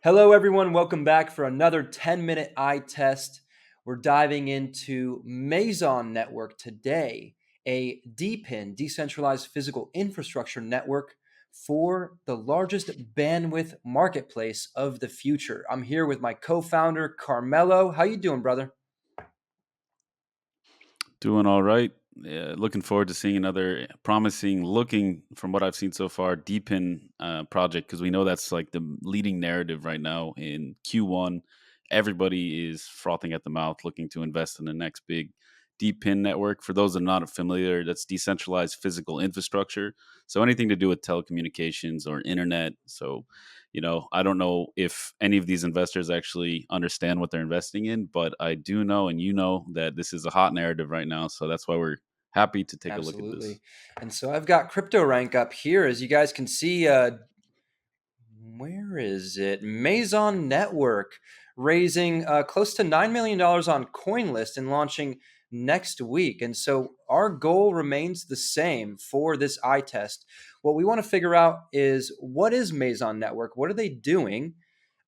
Hello, everyone. Welcome back for another 10-minute eye test. We're diving into Maison Network today, a DePIN, decentralized physical infrastructure network for the largest bandwidth marketplace of the future. I'm here with my co-founder, Carmelo. How you doing, brother? Doing all right. Yeah, looking forward to seeing another promising, looking from what I've seen so far, DePIN project because we know that's like the leading narrative right now in Q1. Everybody is frothing at the mouth, looking to invest in the next big DePIN network. For those that are not familiar, that's decentralized physical infrastructure. So anything to do with telecommunications or internet. So I don't know if any of these investors actually understand what they're investing in, but I do know, and that this is a hot narrative right now. So that's why we're happy to take a look at this. Absolutely. And so I've got crypto rank up here. As you guys can see, where is it? Maison Network raising close to $9 million on CoinList and launching next week. And so our goal remains the same for this eye test. What we want to figure out is what is Maison Network? What are they doing?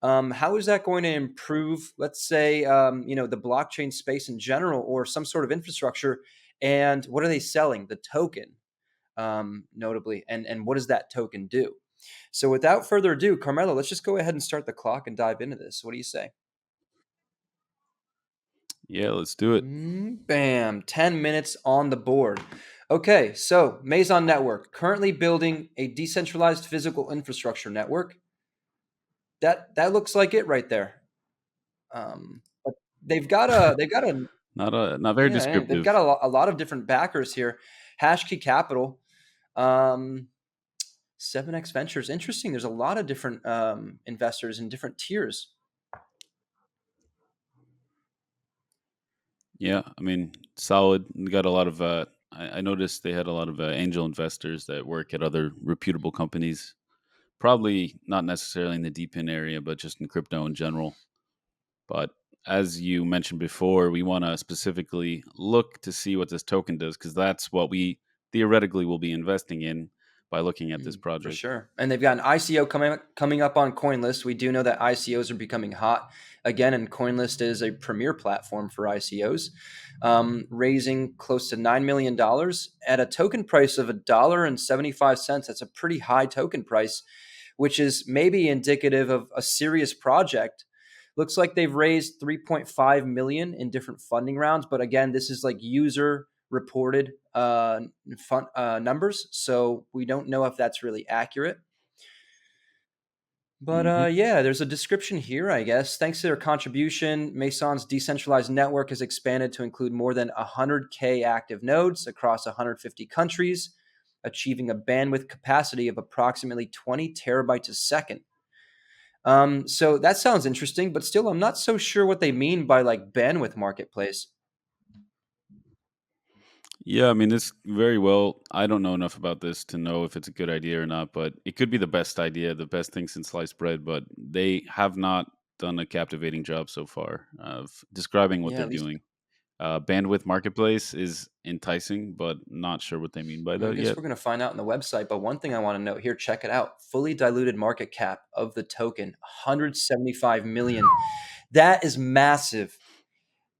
How is that going to improve, let's say, the blockchain space in general or some sort of infrastructure? And what are they selling? The token, notably. And what does that token do? So without further ado, Carmelo, let's just go ahead and start the clock and dive into this. What do you say? Yeah, let's do it. Bam, 10 minutes on the board. Okay, so Maison Network, currently building a decentralized physical infrastructure network. That looks like it right there. But they've got a Not very yeah, they've got descriptive. a lot of different backers here. Hashkey Capital, um, 7X Ventures. Interesting. There's a lot of different investors in different tiers. Yeah, I mean, solid. We got a lot of. I noticed they had a lot of angel investors that work at other reputable companies. Probably not necessarily in the DePIN area, but just in crypto in general. But as you mentioned before, we want to specifically look to see what this token does because that's what we theoretically will be investing in by looking at this For project. sure. And they've got an ICO coming up on CoinList. We do know that ICOs are becoming hot again, and CoinList is a premier platform for ICOs, raising close to $9 million at a token price of $1.75. That's a pretty high token price, which is maybe indicative of a serious project. Looks like they've raised 3.5 million in different funding rounds, but again, this is like user reported numbers, so we don't know if that's really accurate. But Hmm. yeah, there's a description here, I guess. Thanks to their contribution, Meson's decentralized network has expanded to include more than 100K active nodes across 150 countries, achieving a bandwidth capacity of approximately 20 terabytes a second. So that sounds interesting, but still, I'm not so sure what they mean by like bandwidth marketplace. Yeah, I mean, this very well. I don't know enough about this to know if it's a good idea or not, but it could be the best idea, the best thing since sliced bread. But they have not done a captivating job so far of describing what Yeah, they're at least doing. Bandwidth marketplace is enticing, but not sure what they mean by I that guess yet. we're going to find out on the website. But one thing I want to note here, check it out. Fully diluted market cap of the token, 175 million. That is massive.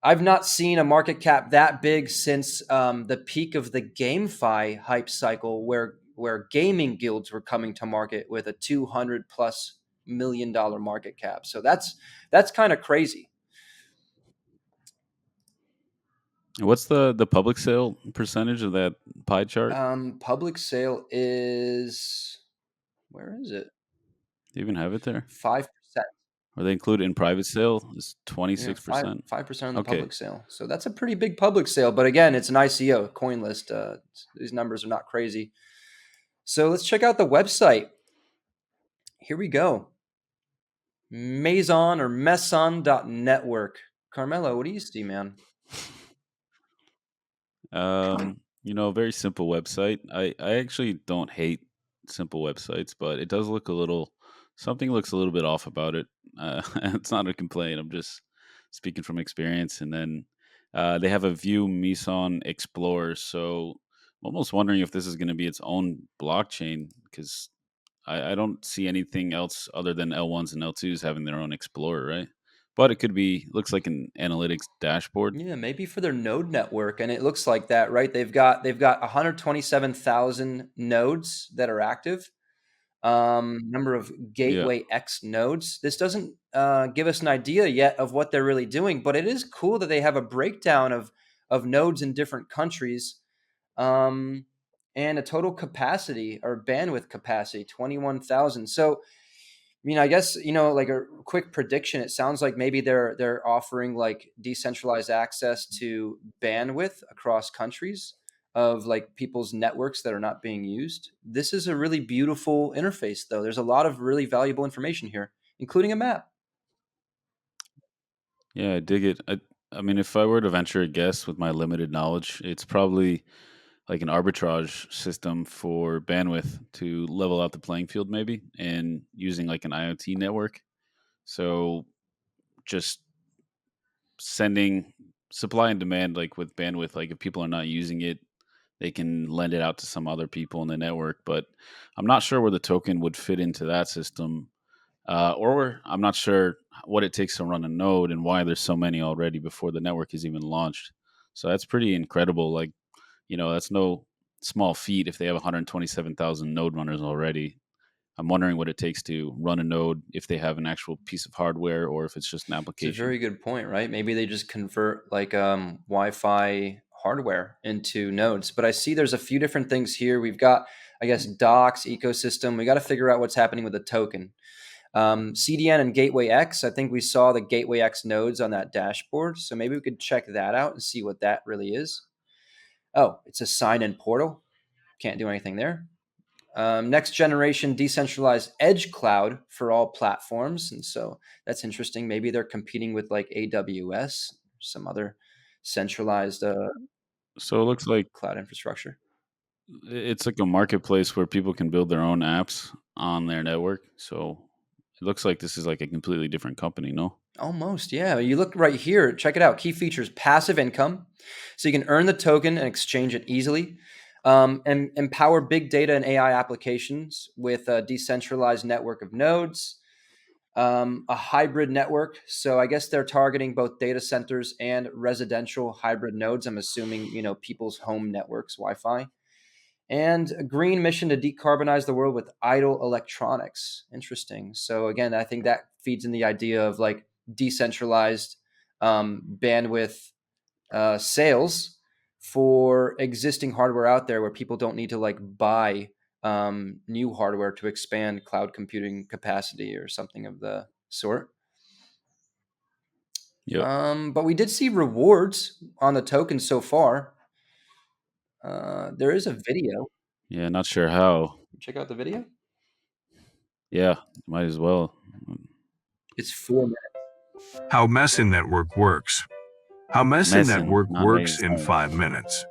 I've not seen a market cap that big since the peak of the GameFi hype cycle, where gaming guilds were coming to market with a 200+ million market cap. So that's kind of crazy. What's the public sale percentage of that pie chart? Public sale is, where is it? Do you even have it there? 5%. Or they include in private sale is Yeah, 26%. 5% on the Okay. public sale. So that's a pretty big public sale. But again, it's an ICO coin list. These numbers are not crazy. So let's check out the website. Here we go. Maison or Meson.network. Carmelo, what do you see, man? Very simple website. I actually don't hate simple websites, but it does look a little something looks a little bit off about it. It's not a complaint. I'm just speaking from experience. And then they have a View Meson Explorer. So I'm almost wondering if this is going to be its own blockchain because I don't see anything else other than L1s and L2s having their own Explorer, right? But it could be looks like an analytics dashboard. Yeah, maybe for their node network, and it looks like that, right? They've got 127,000 nodes that are active. Number of Yeah. Gateway X nodes. This doesn't give us an idea yet of what they're really doing, but it is cool that they have a breakdown of nodes in different countries, um, and a total capacity or bandwidth capacity 21,000. So I guess, like a quick prediction, it sounds like maybe they're offering like decentralized access to bandwidth across countries of like people's networks that are not being used. This is a really beautiful interface though. There's a lot of really valuable information here, including a map. Yeah, I dig it. I mean, if I were to venture a guess with my limited knowledge, it's probably like an arbitrage system for bandwidth to level out the playing field, maybe, and using like an IoT network. So just sending supply and demand, like with bandwidth, like if people are not using it, they can lend it out to some other people in the network. But I'm not sure where the token would fit into that system. Or I'm not sure what it takes to run a node and why there's so many already before the network is even launched. So that's pretty incredible. Like, that's no small feat if they have 127,000 node runners already. I'm wondering what it takes to run a node if they have an actual piece of hardware or if it's just an It's a application. very good point, right? Maybe they just convert like Wi-Fi hardware into nodes. But I see there's a few different things here. We've got, I guess, docs, ecosystem. We got to figure out what's happening with the token. CDN and Gateway X, I think we saw the Gateway X nodes on that dashboard. So maybe we could check that out and see what that really is. Oh, it's a sign in portal. Can't do anything there. Next generation decentralized edge cloud for all platforms. And so that's interesting. Maybe they're competing with like AWS, some other centralized So it looks like cloud infrastructure. it's like a marketplace where people can build their own apps on their network. So it looks like this is like a completely different company, no? Almost, yeah. You look right here. Check it out. Key features: passive income, so you can earn the token and exchange it easily, and empower big data and AI applications with a decentralized network of nodes. A hybrid network. So I guess they're targeting both data centers and residential hybrid nodes. I'm assuming people's home networks, Wi-Fi, and a green mission to decarbonize the world with idle electronics. Interesting. So again, I think that feeds in the idea of like decentralized bandwidth sales for existing hardware out there, where people don't need to like buy new hardware to expand cloud computing capacity or something of the sort. Yep. But we did see rewards on the token so far. There is a video. Yeah, not sure how. Check out the video. Yeah, might as well. It's 4 minutes. How Meson Network works. How Meson Meson, Network not works in Maison. 5 minutes.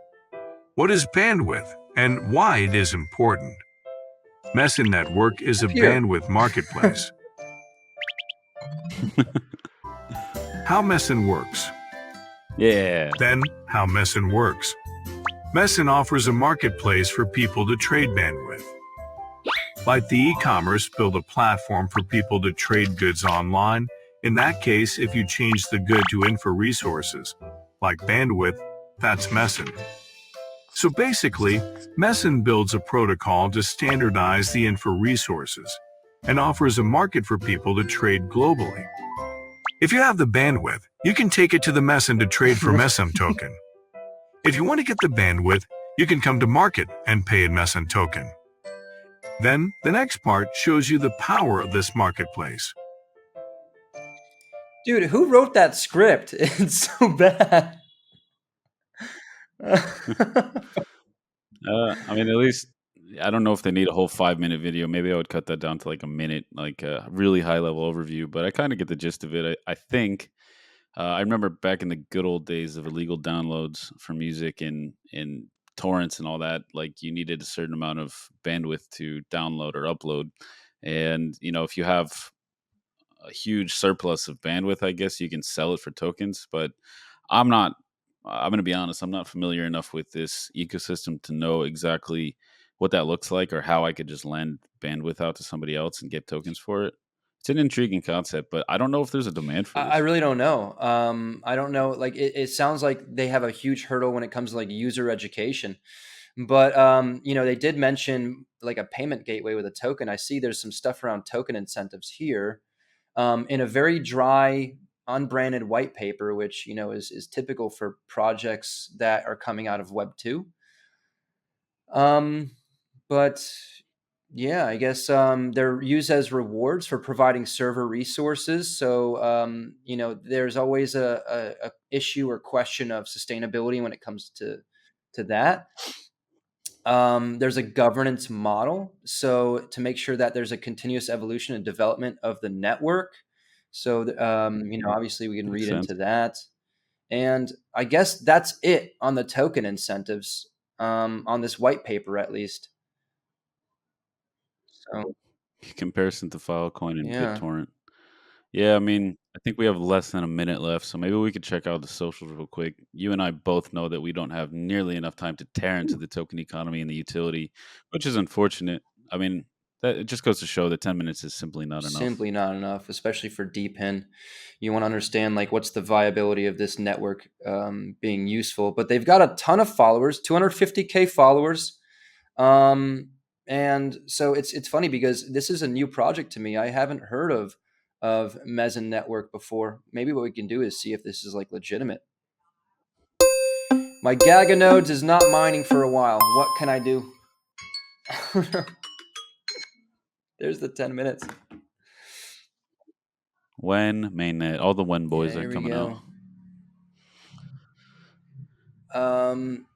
What is bandwidth and why it is important? Meson Network is a Here. bandwidth marketplace. How Meson works. Yeah. Then, how Meson works. Meson offers a marketplace for people to trade bandwidth. Like the e-commerce, build a platform for people to trade goods online. In that case, if you change the good to info resources, like bandwidth, that's Meson. So basically, Meson builds a protocol to standardize the info resources and offers a market for people to trade globally. If you have the bandwidth, you can take it to the Meson to trade for Meson token. If you want to get the bandwidth, you can come to market and pay in Meson token. Then, the next part shows you the power of this marketplace. Dude, who wrote that script? It's so bad. I mean, at least I don't know if they need a whole 5 minute video. Maybe I would cut that down to like a minute, like a really high level overview. But I kind of get the gist of it. I think I remember back in the good old days of illegal downloads for music and torrents and all that. Like you needed a certain amount of bandwidth to download or upload, and if you have a huge surplus of bandwidth, I guess you can sell it for tokens. But I'm not. I'm going to be honest. I'm not familiar enough with this ecosystem to know exactly what that looks like or how I could just lend bandwidth out to somebody else and get tokens for it. It's an intriguing concept, but I don't know if there's a demand for I this. really don't know. I don't know. Like it sounds like they have a huge hurdle when it comes to like user education. But they did mention like a payment gateway with a token. I see there's some stuff around token incentives here, in a very dry, unbranded white paper, which is typical for projects that are coming out of Web 2. Um, but yeah, I guess they're used as rewards for providing server resources. So there's always a issue or question of sustainability when it comes to that. There's a governance model, so to make sure that there's a continuous evolution and development of the network. So obviously we can Makes read into sense. that, and I guess that's it on the token incentives, on this white paper at least. So Comparison to Filecoin and yeah. BitTorrent. Yeah, I mean, I think we have less than a minute left, so maybe we could check out the socials real quick. You and I both know that we don't have nearly enough time to tear into the token economy and the utility, which is unfortunate. I mean, that it just goes to show that 10 minutes is simply not enough. Simply not enough, especially for DePIN. You want to understand like what's the viability of this network being useful. But they've got a ton of followers, 250K followers, and so it's funny because this is a new project to me. I haven't heard of Maison Network before. Maybe what we can do is see if this is like legitimate. My Gaga nodes is not mining for a while. What can I do? There's the 10 minutes. When mainnet, all the when Yeah, boys are here we coming out. go.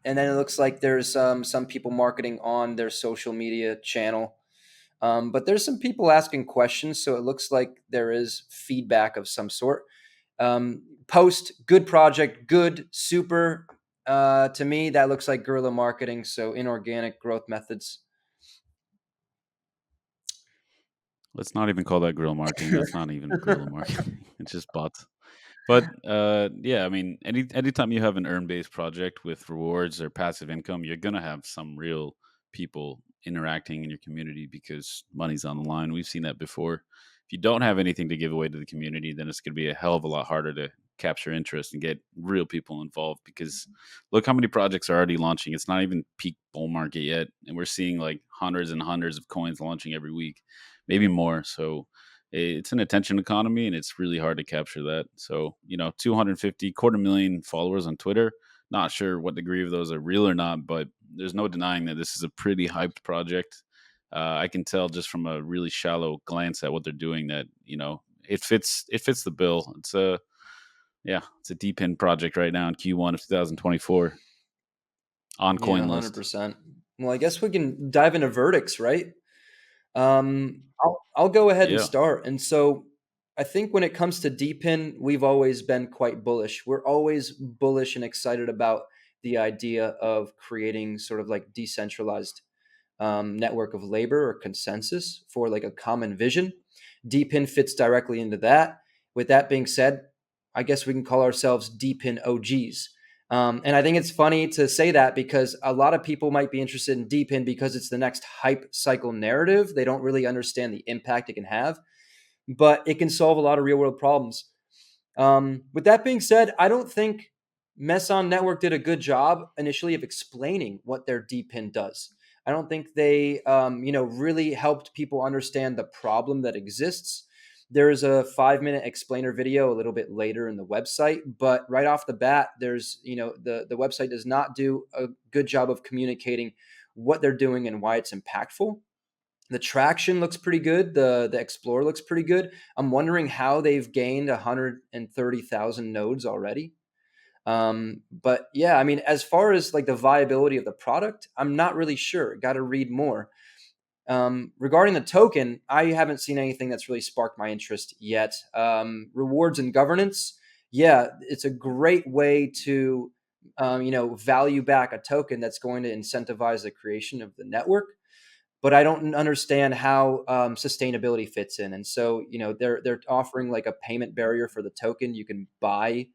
And then it looks like there's some people marketing on their social media channel. But there's some people asking questions, so it looks like there is feedback of some sort. Post, good project, good, super. To me, that looks like guerrilla marketing, so inorganic growth methods. Let's not even call that guerrilla marketing. That's not even guerrilla marketing. It's just bots. But yeah, I mean, anytime you have an earn-based project with rewards or passive income, you're gonna have some real people interacting in your community because money's on the line. We've seen that before. If you don't have anything to give away to the community, then it's gonna be a hell of a lot harder to capture interest and get real people involved. Because look how many projects are already launching. It's not even peak bull market yet, and we're seeing like hundreds and hundreds of coins launching every week, maybe more. So it's an attention economy and it's really hard to capture that. So, 250 quarter million followers on Twitter. Not sure what degree of those are real or not, but there's no denying that this is a pretty hyped project. I can tell just from a really shallow glance at what they're doing that, it fits the bill. It's a DePIN project right now in Q1 of 2024 on Yeah, CoinList. 100%. Well, I guess we can dive into verdicts, right? I'll go ahead and Yeah. start. And so I think when it comes to DePIN, we've always been quite bullish. We're always bullish and excited about the idea of creating sort of like decentralized network of labor or consensus for like a common vision. DePIN fits directly into that. With that being said, I guess we can call ourselves DePIN OGs. And I think it's funny to say that because a lot of people might be interested in DePIN because it's the next hype cycle narrative. They don't really understand the impact it can have, but it can solve a lot of real world problems. With that being said, I don't think Meson Network did a good job initially of explaining what their DPIN does. I don't think they, really helped people understand the problem that exists. There's a 5-minute explainer video a little bit later in the website, but right off the bat, the website does not do a good job of communicating what they're doing and why it's impactful. The traction looks pretty good. The Explorer looks pretty good. I'm wondering how they've gained 130,000 nodes already. But yeah, I mean, as far as like the viability of the product, I'm not really sure. Got to read more. Regarding the token, I haven't seen anything that's really sparked my interest yet. Rewards and governance, yeah, it's a great way to value back a token that's going to incentivize the creation of the network, but I don't understand how sustainability fits in. And so, they're offering like a payment barrier for the token. You can buy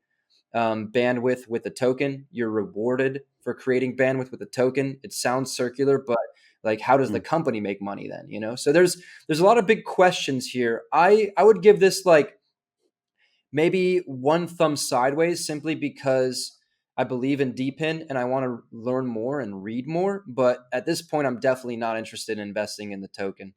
bandwidth with the token. You're rewarded for creating bandwidth with the token. It sounds circular, but Like, how does the Hmm. company make money then? So there's a lot of big questions here. I would give this like maybe one thumb sideways, simply because I believe in DePIN and I want to learn more and read more. But at this point, I'm definitely not interested in investing in the token.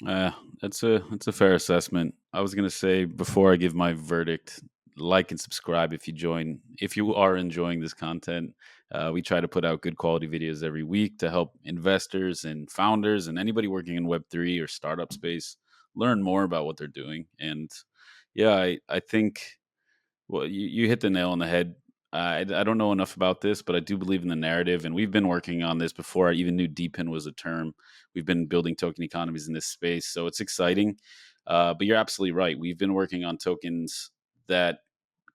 Uh, that's a fair assessment. I was gonna say before I give my verdict, like and subscribe if you are enjoying this content. We try to put out good quality videos every week to help investors and founders and anybody working in Web3 or startup space learn more about what they're doing. And yeah, I think, well, you hit the nail on the head. I don't know enough about this, but I do believe in the narrative, and we've been working on this before I even knew DePIN was a term. We've been building token economies in this space, so it's exciting. But you're absolutely right. We've been working on tokens that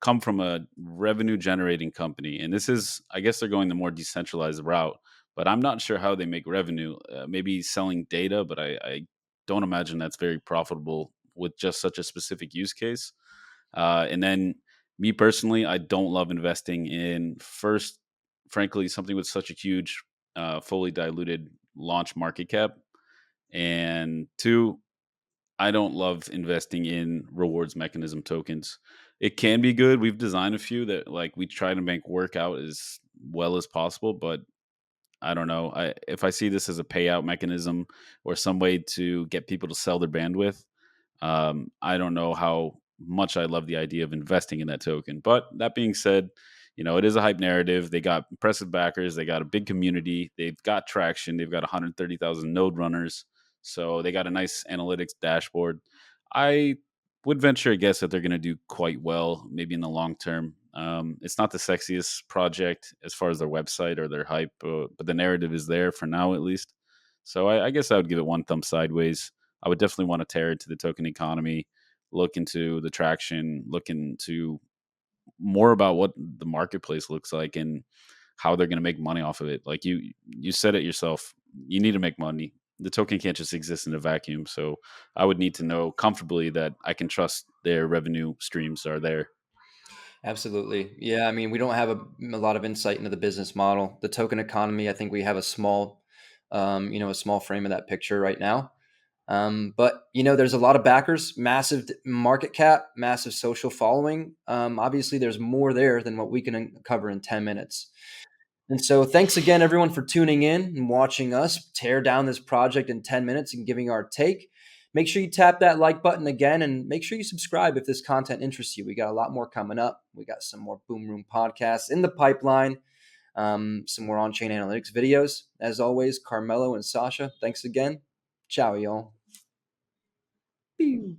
come from a revenue generating company, and this is, I guess, they're going the more decentralized route. But I'm not sure how they make revenue. Maybe selling data, but I don't imagine that's very profitable with just such a specific use case. And then me personally, I don't love investing in first, frankly, something with such a huge, fully diluted launch market cap. And two, I don't love investing in rewards mechanism tokens. It can be good. We've designed a few that like we try to make work out as well as possible, but I don't know. If I see this as a payout mechanism or some way to get people to sell their bandwidth, I don't know how much I love the idea of investing in that token. But that being said, it is a hype narrative. They got impressive backers. They got a big community. They've got traction. They've got 130,000 node runners. So they got a nice analytics dashboard. I would venture a guess that they're going to do quite well, maybe in the long term. It's not the sexiest project as far as their website or their hype, but the narrative is there for now, at least. So I guess I would give it one thumb sideways. I would definitely want to tear into the token economy, look into the traction, look into more about what the marketplace looks like and how they're going to make money off of it. Like you said it yourself, you need to make money. The token can't just exist in a vacuum. So I would need to know comfortably that I can trust their revenue streams are there. Absolutely. Yeah. I mean, we don't have a lot of insight into the business model. The token economy, I think we have a small frame of that picture right now. But there's a lot of backers, massive market cap, massive social following. Obviously, there's more there than what we can cover in 10 minutes. And so, thanks again, everyone, for tuning in and watching us tear down this project in 10 minutes and giving our take. Make sure you tap that like button again and make sure you subscribe if this content interests you. We got a lot more coming up. We got some more Boom Room podcasts in the pipeline, some more on chain analytics videos. As always, Carmelo and Sasha, thanks again. Ciao, y'all. Pew.